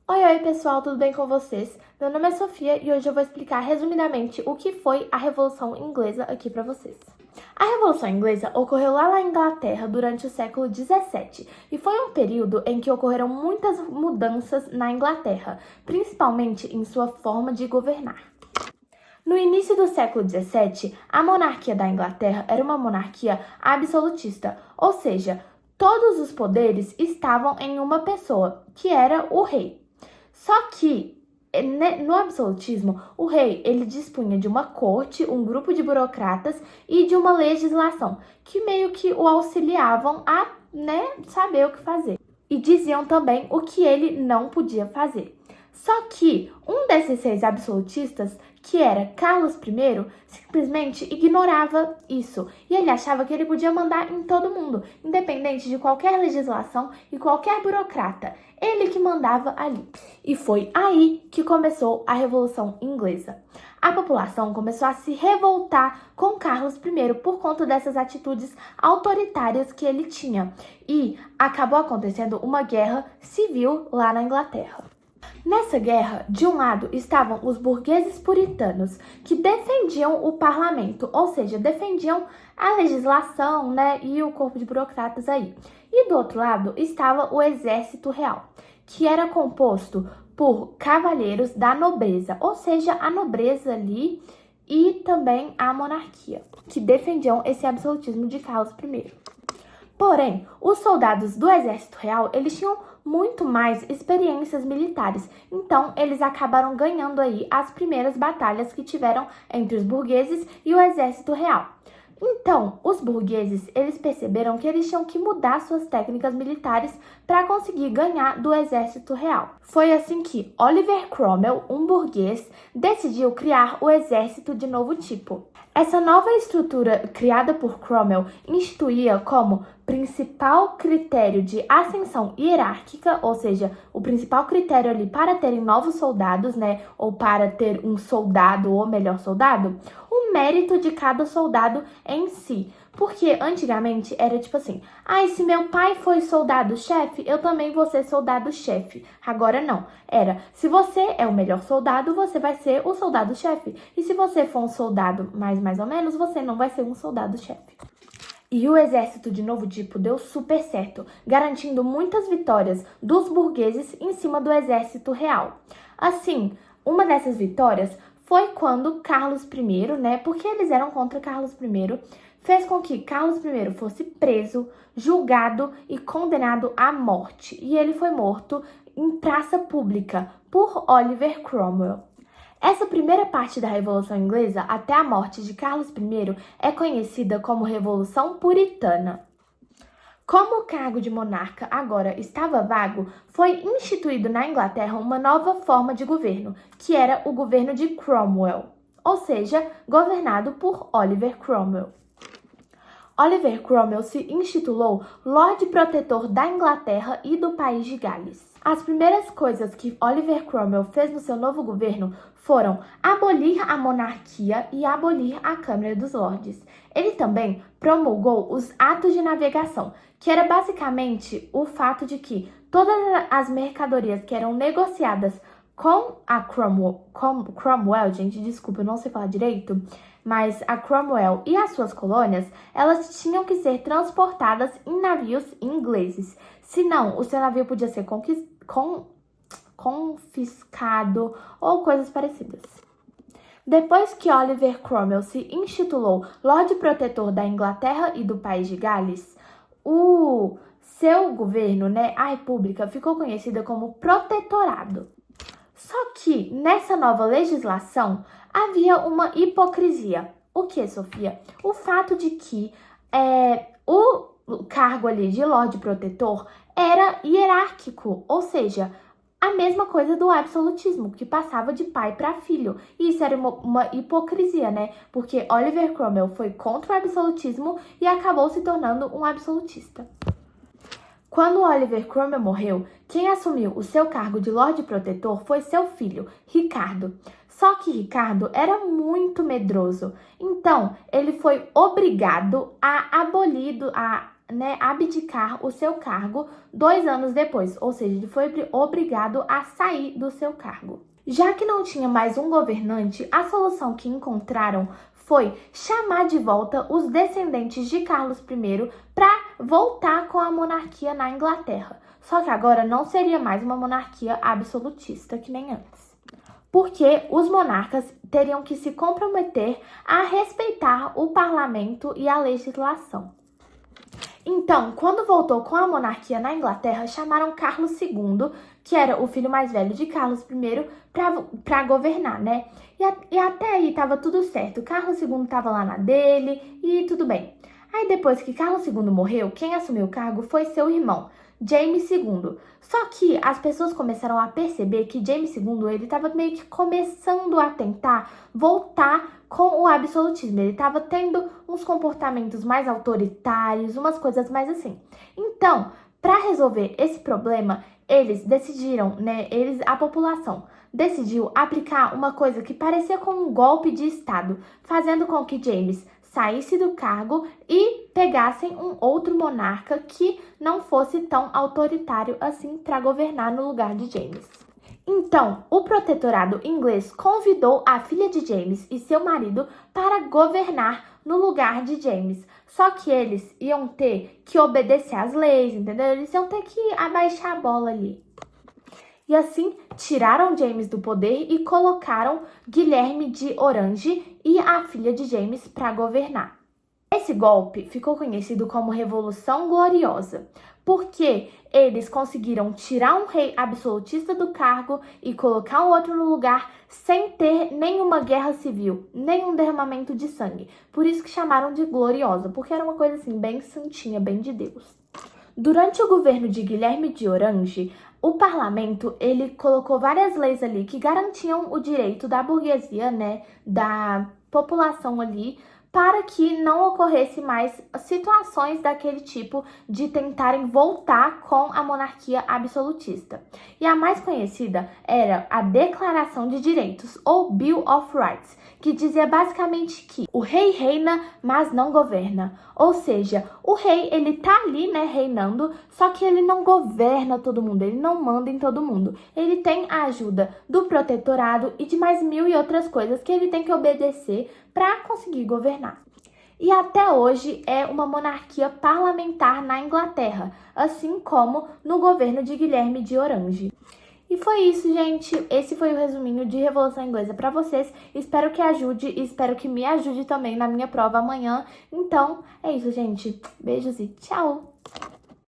Oi, pessoal, tudo bem com vocês? Meu nome é Sofia e hoje eu vou explicar resumidamente o que foi a Revolução Inglesa aqui para vocês. A Revolução Inglesa ocorreu lá na Inglaterra durante o século XVII e foi um período em que ocorreram muitas mudanças na Inglaterra, principalmente em sua forma de governar. No início do século XVII, a monarquia da Inglaterra era uma monarquia absolutista, ou seja, todos os poderes estavam em uma pessoa, que era o rei. Só que no absolutismo, o rei ele dispunha de uma corte, um grupo de burocratas e de uma legislação que meio que o auxiliavam a, saber o que fazer. E diziam também o que ele não podia fazer. Só que um desses reis absolutistas, que era Carlos I, simplesmente ignorava isso. E ele achava que ele podia mandar em todo mundo, independente de qualquer legislação e qualquer burocrata. Ele que mandava ali. E foi aí que começou a Revolução Inglesa. A população começou a se revoltar com Carlos I por conta dessas atitudes autoritárias que ele tinha. E acabou acontecendo uma guerra civil lá na Inglaterra. Nessa guerra, de um lado estavam os burgueses puritanos, que defendiam o parlamento, ou seja, defendiam a legislação, e o corpo de burocratas aí. E do outro lado estava o exército real, que era composto por cavalheiros da nobreza, ou seja, a nobreza ali e também a monarquia, que defendiam esse absolutismo de Carlos I. Porém, os soldados do exército real, eles tinham muito mais experiências militares, então eles acabaram ganhando aí as primeiras batalhas que tiveram entre os burgueses e o exército real. Então, os burgueses, eles perceberam que eles tinham que mudar suas técnicas militares para conseguir ganhar do exército real. Foi assim que Oliver Cromwell, um burguês, decidiu criar o exército de novo tipo. Essa nova estrutura criada por Cromwell instituía como principal critério de ascensão hierárquica, ou seja, o principal critério ali para terem novos soldados, ou para ter um soldado ou melhor soldado, o mérito de cada soldado em si. Porque antigamente era tipo assim, se meu pai foi soldado-chefe, eu também vou ser soldado-chefe. Agora não. Era, se você é o melhor soldado, você vai ser o soldado-chefe. E se você for um soldado mais ou menos, você não vai ser um soldado-chefe. E o exército de novo tipo deu super certo, garantindo muitas vitórias dos burgueses em cima do exército real. Assim, uma dessas vitórias foi quando Carlos I, porque eles eram contra Carlos I, fez com que Carlos I fosse preso, julgado e condenado à morte. E ele foi morto em praça pública por Oliver Cromwell. Essa primeira parte da Revolução Inglesa, até a morte de Carlos I, é conhecida como Revolução Puritana. Como o cargo de monarca agora estava vago, foi instituído na Inglaterra uma nova forma de governo, que era o governo de Cromwell, ou seja, governado por Oliver Cromwell. Oliver Cromwell se intitulou Lorde Protetor da Inglaterra e do País de Gales. As primeiras coisas que Oliver Cromwell fez no seu novo governo foram abolir a monarquia e abolir a Câmara dos Lordes. Ele também promulgou os atos de navegação, que era basicamente o fato de que todas as mercadorias que eram negociadas com a Cromwell, gente, desculpa, eu não sei falar direito, mas a Cromwell e as suas colônias, elas tinham que ser transportadas em navios ingleses. Senão, o seu navio podia ser confiscado ou coisas parecidas. Depois que Oliver Cromwell se intitulou Lorde Protetor da Inglaterra e do País de Gales, o seu governo, a República, ficou conhecida como Protetorado. Só que nessa nova legislação havia uma hipocrisia. O que, Sofia? O fato de que o cargo ali de Lorde Protetor era hierárquico, ou seja, a mesma coisa do absolutismo, que passava de pai para filho. E isso era uma hipocrisia, Porque Oliver Cromwell foi contra o absolutismo e acabou se tornando um absolutista. Quando Oliver Cromwell morreu, quem assumiu o seu cargo de Lorde Protetor foi seu filho, Ricardo. Só que Ricardo era muito medroso, então ele foi obrigado a né, abdicar o seu cargo 2 anos depois, ou seja, ele foi obrigado a sair do seu cargo. Já que não tinha mais um governante, a solução que encontraram foi chamar de volta os descendentes de Carlos I para voltar com a monarquia na Inglaterra. Só que agora não seria mais uma monarquia absolutista que nem antes. Porque os monarcas teriam que se comprometer a respeitar o parlamento e a legislação. Então, quando voltou com a monarquia na Inglaterra, chamaram Carlos II, que era o filho mais velho de Carlos I, para governar, né? E até aí tava tudo certo. Carlos II tava lá na dele e tudo bem. Aí depois que Carlos II morreu, quem assumiu o cargo foi seu irmão, James II. Só que as pessoas começaram a perceber que James II, ele estava meio que começando a tentar voltar com o absolutismo. Ele estava tendo uns comportamentos mais autoritários, umas coisas mais assim. Então, para resolver esse problema, eles decidiram, né, a população decidiu aplicar uma coisa que parecia como um golpe de Estado, fazendo com que James saísse do cargo e pegassem um outro monarca que não fosse tão autoritário assim para governar no lugar de James. Então, o protetorado inglês convidou a filha de James e seu marido para governar no lugar de James. Só que eles iam ter que obedecer às leis, entendeu? Eles iam ter que abaixar a bola ali. E assim, tiraram James do poder e colocaram Guilherme de Orange e a filha de James para governar. Esse golpe ficou conhecido como Revolução Gloriosa, porque eles conseguiram tirar um rei absolutista do cargo e colocar um outro no lugar sem ter nenhuma guerra civil, nenhum derramamento de sangue. Por isso que chamaram de gloriosa, porque era uma coisa assim, bem santinha, bem de Deus. Durante o governo de Guilherme de Orange, o parlamento, ele colocou várias leis ali que garantiam o direito da burguesia, né, da população ali, para que não ocorresse mais situações daquele tipo de tentarem voltar com a monarquia absolutista. E a mais conhecida era a Declaração de Direitos, ou Bill of Rights, que dizia basicamente que o rei reina, mas não governa. Ou seja, o rei, ele tá ali, né, reinando, só que ele não governa todo mundo, ele não manda em todo mundo. Ele tem a ajuda do protetorado e de mais mil e outras coisas que ele tem que obedecer para conseguir governar. E até hoje é uma monarquia parlamentar na Inglaterra, assim como no governo de Guilherme de Orange. E foi isso, gente. Esse foi o resuminho de Revolução Inglesa para vocês. Espero que ajude e espero que me ajude também na minha prova amanhã. Então, é isso, gente. Beijos e tchau!